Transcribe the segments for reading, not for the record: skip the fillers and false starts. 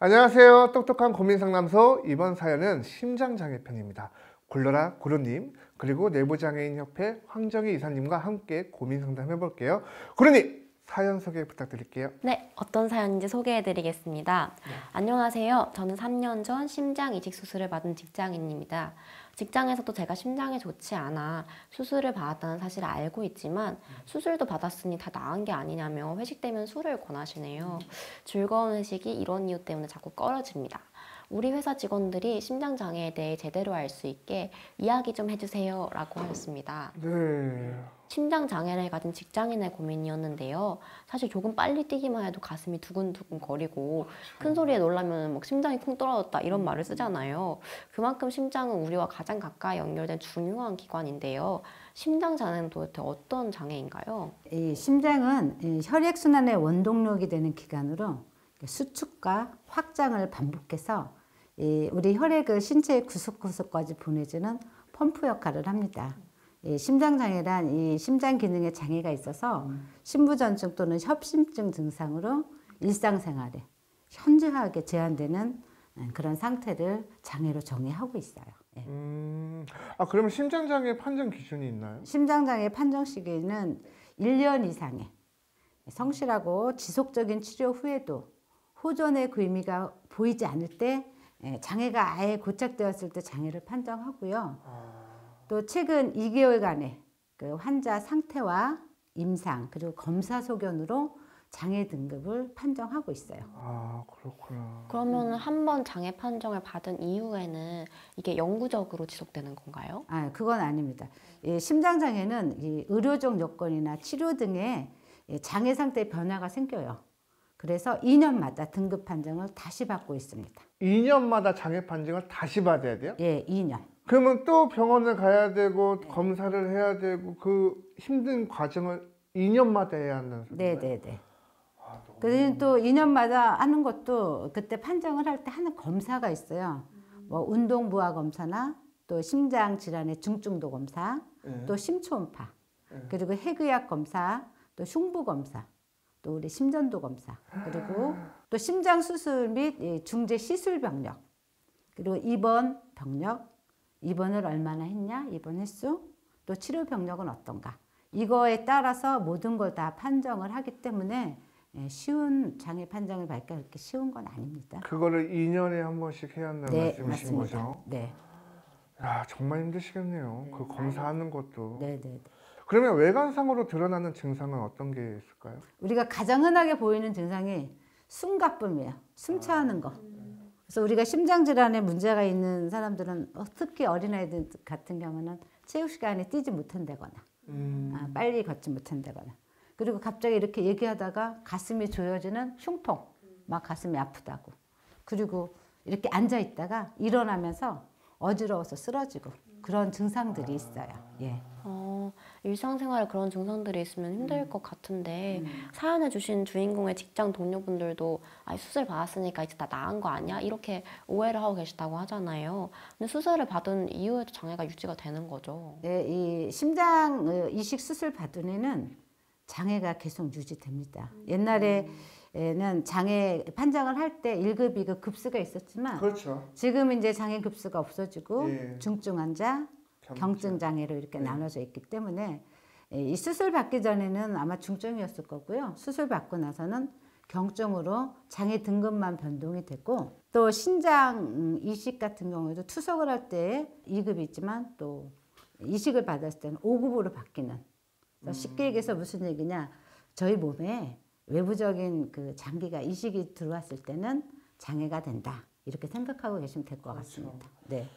안녕하세요. 똑똑한 고민상담소. 이번 사연은 심장장애 편입니다. 굴러라 구루님 그리고 내부장애인협회 황정희 이사님과 함께 고민상담 해볼게요. 구루님 사연 소개 부탁드릴게요. 네, 어떤 사연인지 소개해드리겠습니다. 안녕하세요. 저는 3년 전 심장 이식 수술을 받은 직장인입니다. 직장에서도 제가 심장이 좋지 않아 수술을 받았다는 사실을 알고 있지만 수술도 받았으니 다 나은 게 아니냐며 회식 때면 술을 권하시네요. 즐거운 회식이 이런 이유 때문에 자꾸 꺼려집니다. 우리 회사 직원들이 심장장애에 대해 제대로 알 수 있게 이야기 좀 해주세요 라고 하셨습니다. 네. 심장장애를 가진 직장인의 고민이었는데요. 사실 조금 빨리 뛰기만 해도 가슴이 두근두근 거리고 큰 소리에 놀라면 막 심장이 쿵 떨어졌다 이런 말을 쓰잖아요. 그만큼 심장은 우리와 가장 가까이 연결된 중요한 기관인데요. 심장장애는 도대체 어떤 장애인가요? 이 심장은 혈액순환의 원동력이 되는 기관으로 수축과 확장을 반복해서 우리 혈액을 신체의 구석구석까지 보내주는 펌프 역할을 합니다. 심장장애란 이 심장 기능에 장애가 있어서 심부전증 또는 협심증 증상으로 일상생활에 현저하게 제한되는 그런 상태를 장애로 정의하고 있어요. 그러면 심장장애 판정 기준이 있나요? 심장장애 판정 시기는 1년 이상의 성실하고 지속적인 치료 후에도 호전의 의미가 보이지 않을 때 장애가 아예 고착되었을 때 장애를 판정하고요. 또 최근 2개월간의 그 환자 상태와 임상 그리고 검사 소견으로 장애 등급을 판정하고 있어요. 아, 그렇구나. 그러면 한 번 장애 판정을 받은 이후에는 이게 영구적으로 지속되는 건가요? 그건 아닙니다. 심장장애는 의료적 여건이나 치료 등의 장애 상태의 변화가 생겨요. 그래서 2년마다 등급 판정을 다시 받고 있습니다. 2년마다 장애 판정을 다시 받아야 돼요? 예, 2년. 그러면 또 병원을 가야 되고 검사를 해야 되고 그 힘든 과정을 2년마다 해야 한다는 소리인가요? 네네네. 그리고 또 2년마다 하는 것도 그때 판정을 할 때 하는 검사가 있어요. 뭐 운동부하 검사나 또 심장 질환의 중증도 검사, 또 심초음파, 그리고 핵의학 검사, 또 흉부 검사, 또 우리 심전도 검사, 그리고 또 심장 수술 및 중재 시술 병력, 그리고 입원 병력, 입원을 얼마나 했냐, 입원 횟수, 또 치료 병력은 어떤가. 이거에 따라서 모든 걸 다 판정을 하기 때문에 쉬운 장애 판정을 받기가 그렇게 쉬운 건 아닙니다. 그거를 2년에 한 번씩 해야 한다는 말씀이신 맞습니다. 거죠? 네. 야, 정말 힘드시겠네요. 그 검사하는 것도. 네네. 그러면 외관상으로 드러나는 증상은 어떤 게 있을까요? 우리가 가장 흔하게 보이는 증상이 숨가쁨이에요. 숨 차는 거. 그래서 우리가 심장질환에 문제가 있는 사람들은 특히 어린아이들 같은 경우는 체육 시간에 뛰지 못한다거나 빨리 걷지 못한다거나 그리고 갑자기 이렇게 얘기하다가 가슴이 조여지는 흉통, 막 가슴이 아프다고. 그리고 이렇게 앉아 있다가 일어나면서 어지러워서 쓰러지고 그런 증상들이 있어요. 예. 일상생활에 그런 증상들이 있으면 힘들 것 같은데 사연해 주신 주인공의 직장 동료분들도 수술 받았으니까 이제 다 나은 거 아니야? 이렇게 오해를 하고 계시다고 하잖아요. 근데 수술을 받은 이후에도 장애가 유지가 되는 거죠? 네, 이 심장 이식 수술 받은 애는 장애가 계속 유지됩니다. 옛날에는 장애 판정을 할 때 1급, 2급 급수가 있었지만 그렇죠. 지금 이제 장애 급수가 없어지고 예. 중증 환자, 경증 장애로 이렇게 나눠져 있기 때문에 이 수술 받기 전에는 아마 중증이었을 거고요. 수술 받고 나서는 경증으로 장애 등급만 변동이 되고 또 신장 이식 같은 경우에도 투석을 할 때 2급이 있지만 또 이식을 받았을 때는 5급으로 바뀌는. 그래서 쉽게 얘기해서 무슨 얘기냐? 저희 몸에 외부적인 그 장기가 이식이 들어왔을 때는 장애가 된다. 이렇게 생각하고 계시면 될 것 같습니다. 네.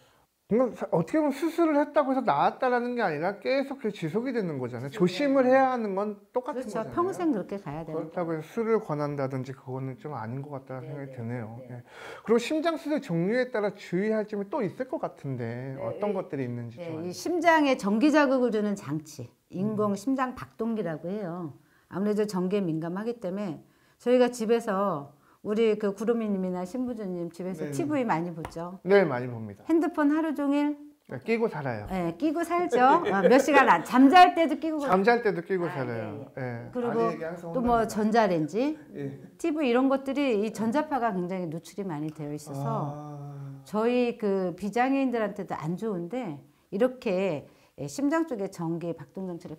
어떻게 보면 수술을 했다고 해서 나았다라는 게 아니라 계속 지속이 되는 거잖아요. 조심을 해야 하는 건 똑같은 그렇죠. 거잖아요. 평생 그렇게 가야 되는 그렇다고 해서 술을 권한다든지 그거는 좀 아닌 것 같다는 생각이 드네요. 네. 예. 그리고 심장 수술 종류에 따라 주의할 점이 또 있을 것 같은데 어떤 것들이 있는지 좀 이 알려주세요. 심장에 전기 자극을 주는 장치, 인공 심장 박동기라고 해요. 아무래도 전기에 민감하기 때문에 저희가 집에서 우리 그 구름이님이나 신부주님 집에서 네네. TV 많이 보죠. 네, 많이 봅니다. 핸드폰 하루 종일 끼고 살아요. 예, 끼고 살죠. 몇 시간 잠잘 때도 끼고 잠잘 때도 끼고 살아요. 예, 예. 예. 그리고 아내에게 항상 또 뭐 혼납니다. 전자레인지, 예. TV 이런 것들이 이 전자파가 굉장히 노출이 많이 되어 있어서 저희 그 비장애인들한테도 안 좋은데 이렇게 심장 쪽에 전기 박동장치를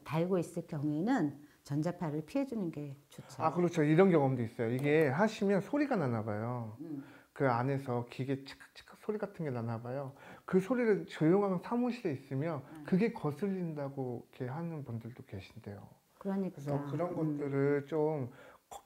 달고 있을 경우에는 전자파를 피해주는 게 좋죠. 아, 그렇죠. 이런 경험도 있어요. 이게 하시면 소리가 나나 봐요. 그 안에서 기계 치크치크 소리 같은 게 나나 봐요. 그 소리를 조용한 사무실에 있으면 그게 거슬린다고 이렇게 하는 분들도 계신데요. 그러니까. 그래서 그런 것들을 좀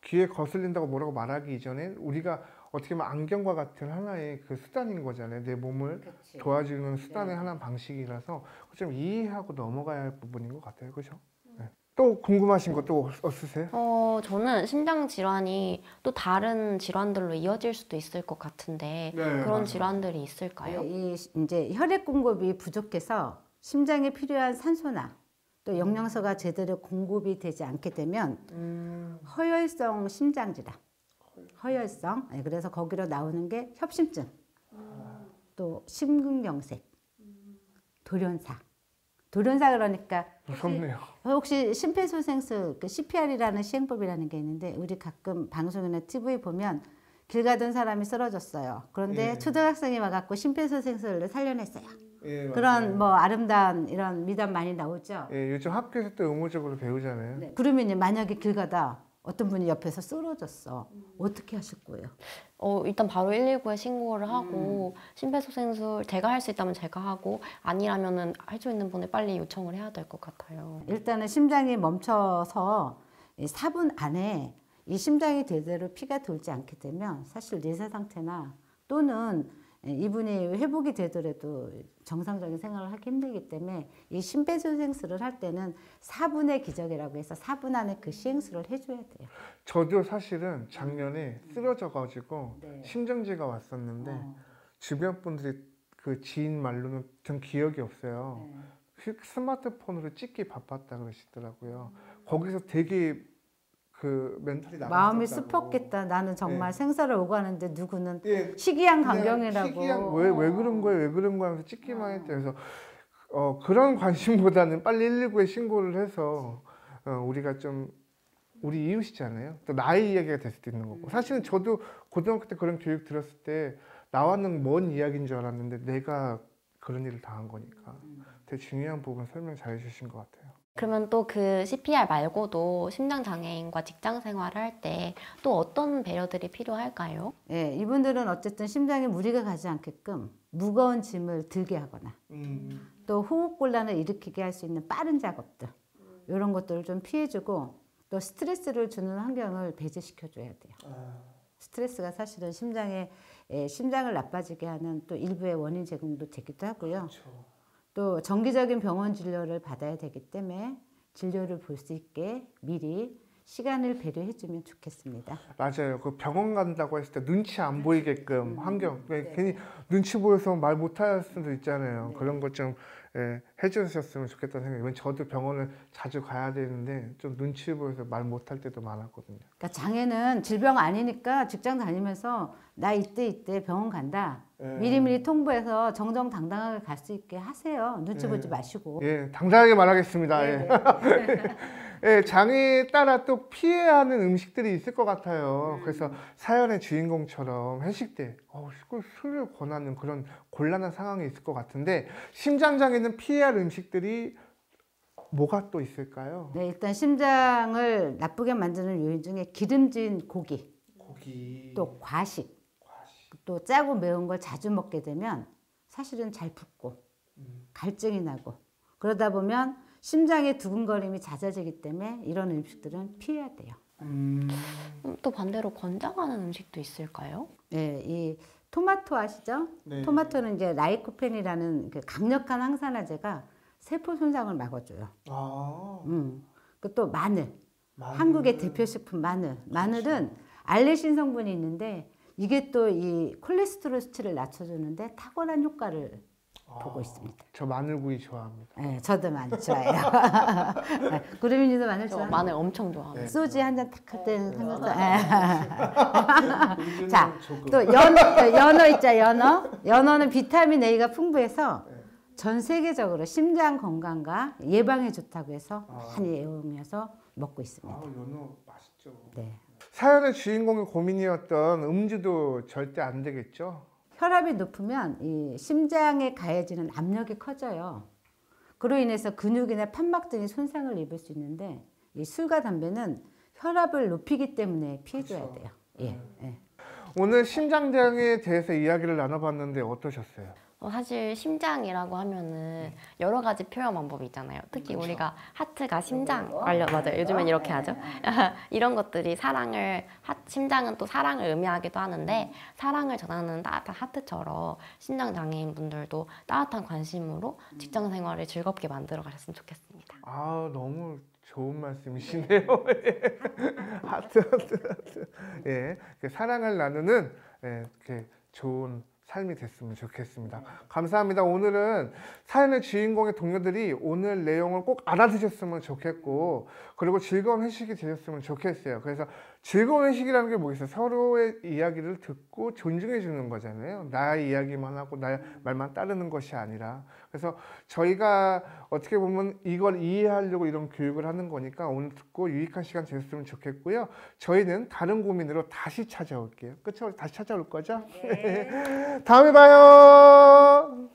귀에 거슬린다고 뭐라고 말하기 이전에 우리가 어떻게 보면 안경과 같은 하나의 그 수단인 거잖아요. 내 몸을 그치. 도와주는 수단의 하나 방식이라서 좀 이해하고 넘어가야 할 부분인 것 같아요. 그죠? 네. 또 궁금하신 것도 없으세요? 저는 심장 질환이 또 다른 질환들로 이어질 수도 있을 것 같은데 네, 그런 맞아요. 질환들이 있을까요? 이 이제 혈액 공급이 부족해서 심장에 필요한 산소나 또 영양소가 제대로 공급이 되지 않게 되면 허혈성 심장 질환, 허혈성. 그래서 거기로 나오는 게 협심증, 또 심근경색, 돌연사. 돌연사 그러니까 무섭네요. 혹시 심폐소생술 그 CPR이라는 시행법이라는 게 있는데 우리 가끔 방송이나 TV 보면 길 가던 사람이 쓰러졌어요. 그런데 예. 초등학생이 와갖고 심폐소생술을 살려냈어요. 예, 그런 뭐 아름다운 이런 미담 많이 나오죠. 예, 요즘 학교에서 또 의무적으로 배우잖아요. 네. 그러면 만약에 길 가다 어떤 분이 옆에서 쓰러졌어. 어떻게 하실 거예요? 일단 바로 119에 신고를 하고 심폐소생술 제가 할 수 있다면 제가 하고 아니라면은 할 수 있는 분을 빨리 요청을 해야 될 것 같아요. 일단은 심장이 멈춰서 4분 안에 이 심장이 제대로 피가 돌지 않게 되면 사실 뇌사 상태나 또는 이분이 회복이 되더라도 정상적인 생활을 하기 힘들기 때문에 이 심폐소생술을 할 때는 4분의 기적이라고 해서 4분 안에 그 시행술을 해줘야 돼요. 저도 사실은 작년에 쓰러져가지고 네. 심정지가 왔었는데 주변 분들이 그 지인 말로는 전 기억이 없어요. 스마트폰으로 찍기 바빴다 그러시더라고요. 거기서 되게 그 멘탈이 마음이 나갔었다고. 슬펐겠다. 나는 정말 네. 생사를 오가는데 누구는 예, 희귀한 그냥 간경이라고. 희귀한 왜 그런 거예요? 왜 그런 거야? 하면서 찍기만 했대. 그래서 그런 관심보다는 빨리 119에 신고를 해서 우리가 좀 우리 이웃이잖아요. 또 나의 이야기가 될 수도 있는 거고. 사실은 저도 고등학교 때 그런 교육 들었을 때 나와는 먼 이야기인 줄 알았는데 내가 그런 일을 당한 거니까 되게 중요한 부분 설명 잘 해주신 것 같아요. 그러면 또 그 CPR 말고도 심장 장애인과 직장 생활을 할 때 또 어떤 배려들이 필요할까요? 예, 이분들은 어쨌든 심장에 무리가 가지 않게끔 무거운 짐을 들게 하거나 또 호흡곤란을 일으키게 할 수 있는 빠른 작업들 이런 것들을 좀 피해주고 또 스트레스를 주는 환경을 배제시켜줘야 돼요. 스트레스가 사실은 심장을 나빠지게 하는 또 일부의 원인 제공도 되기도 하고요. 또 정기적인 병원 진료를 받아야 되기 때문에 진료를 볼 수 있게 미리 시간을 배려해주면 좋겠습니다. 맞아요. 그 병원 간다고 했을 때 눈치 안 보이게끔 환경. 괜히 눈치 보여서 말 못할 수도 있잖아요. 그런 것 좀 해주셨으면 좋겠다는 생각이. 왜냐면 저도 병원을 자주 가야 되는데 좀 눈치 보여서 말 못할 때도 많았거든요. 그러니까 장애는 질병 아니니까 직장 다니면서 나 이때 병원 간다. 미리미리 통보해서 정정당당하게 갈 수 있게 하세요. 눈치 보지 마시고. 예, 당당하게 말하겠습니다. 예. 예, 장애에 따라 또 피해야 하는 음식들이 있을 것 같아요. 그래서 사연의 주인공처럼 회식 때 술을 권하는 그런 곤란한 상황이 있을 것 같은데 심장장애는 피해야 할 음식들이 뭐가 또 있을까요? 네, 일단 심장을 나쁘게 만드는 요인 중에 기름진 고기, 또 과식, 또 짜고 매운 걸 자주 먹게 되면 사실은 잘 붓고 갈증이 나고 그러다 보면 심장의 두근거림이 잦아지기 때문에 이런 음식들은 피해야 돼요. 또 반대로 권장하는 음식도 있을까요? 네, 이 토마토 아시죠? 네. 토마토는 이제 라이코펜이라는 그 강력한 항산화제가 세포 손상을 막아줘요. 또 마늘. 한국의 대표식품 마늘. 마늘은 알레신 성분이 있는데 이게 또 이 콜레스테롤 수치를 낮춰주는데 탁월한 효과를 보고 있습니다. 저 마늘구이 좋아합니다. 네, 저도 마늘 좋아해요. 구름이님도 마늘 저 좋아해요? 마늘 엄청 좋아합니다. 소주 한 잔 탁 할 때는 하면서. 자, 또 연어 있죠, 연어. 연어는 비타민 A가 풍부해서 전 세계적으로 심장 건강과 예방에 좋다고 해서 아. 많이 애용해서 먹고 있습니다. 아, 연어 맛있죠. 네. 사연의 주인공의 고민이었던 음주도 절대 안 되겠죠? 혈압이 높으면 이 심장에 가해지는 압력이 커져요. 그로 인해서 근육이나 판막 등이 손상을 입을 수 있는데 이 술과 담배는 혈압을 높이기 때문에 피해줘야 그렇죠. 돼요. 예, 예. 오늘 심장장애에 대해서 이야기를 나눠봤는데 어떠셨어요? 사실 심장이라고 하면은 여러 가지 표현 방법이 있잖아요. 특히 우리가 하트가 심장 맞아요. 요즘엔 이렇게 하죠. 이런 것들이 심장은 또 사랑을 의미하기도 하는데 사랑을 전하는 따뜻한 하트처럼 심장 장애인 분들도 따뜻한 관심으로 직장 생활을 즐겁게 만들어 가셨으면 좋겠습니다. 아, 너무 좋은 말씀이시네요. 하트. 예, 사랑을 나누는 이렇게 좋은 삶이 됐으면 좋겠습니다. 감사합니다. 오늘은 사연의 주인공의 동료들이 오늘 내용을 꼭 알아두셨으면 좋겠고, 그리고 즐거운 회식이 되셨으면 좋겠어요. 그래서 즐거운 회식이라는 게 뭐겠어요? 서로의 이야기를 듣고 존중해 주는 거잖아요. 나의 이야기만 하고 나의 말만 따르는 것이 아니라. 그래서 저희가 어떻게 보면 이걸 이해하려고 이런 교육을 하는 거니까 오늘 듣고 유익한 시간 되셨으면 좋겠고요. 저희는 다른 고민으로 다시 찾아올게요. 그렇죠? 다시 찾아올 거죠? 네. 다음에 봐요.